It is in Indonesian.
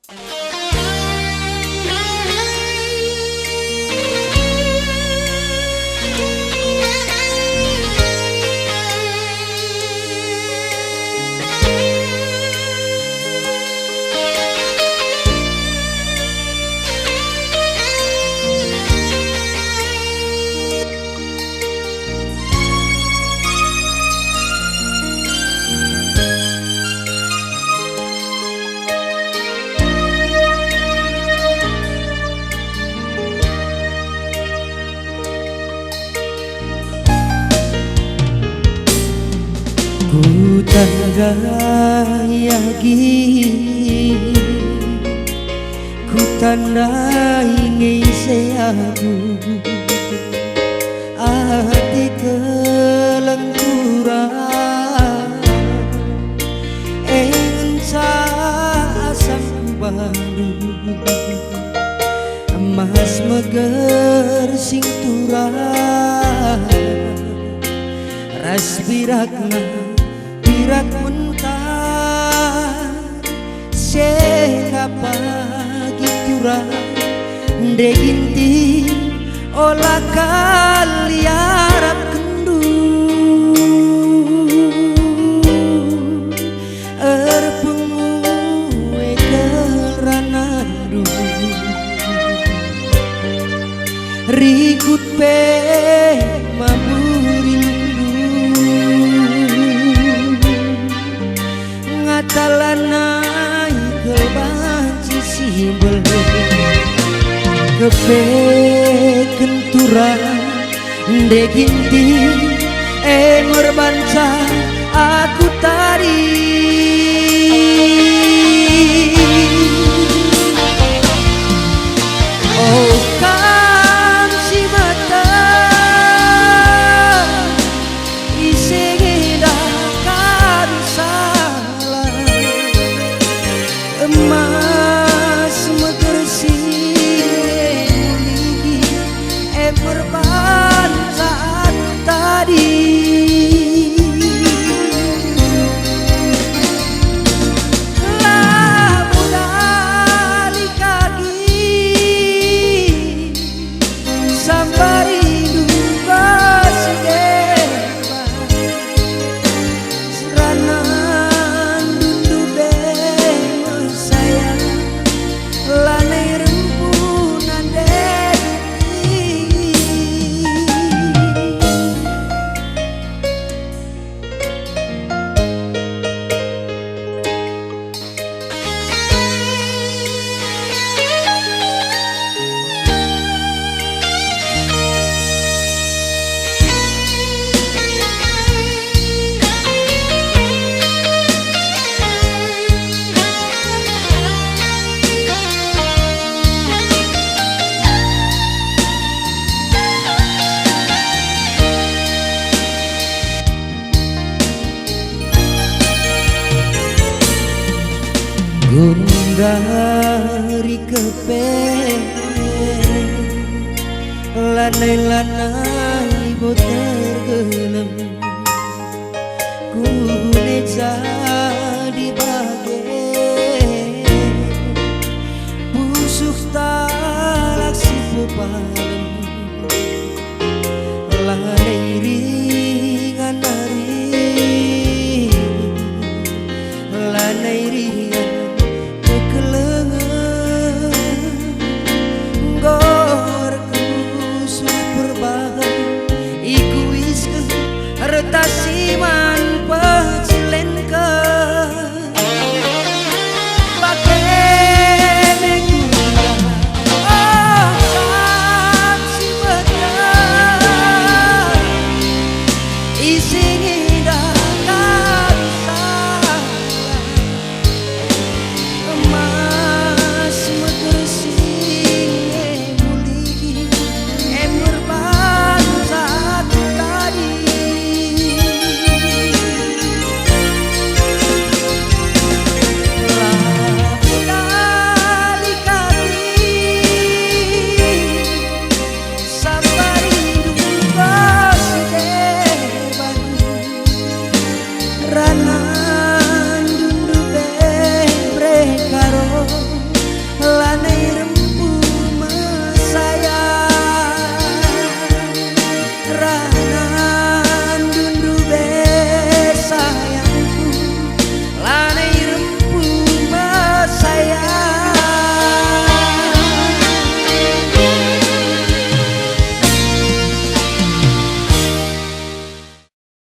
Ku tandai ku tandai ngisi aku hati kelenturan enca asam baru emas meger sing turah ras birak mentah siapa gitu deginti olah kali harap kendu erpengue keranadu rikut pe talanai kebanci simbol kepe kenturan deginti ngorbanca aku tadi oh kan si mata isegeda emas megersih merban saat tadi lah modali kaki sambari duka segera seranan dundu beng sayang lanai rempunan gundari kepe lanai-lanai boter gelem ku neja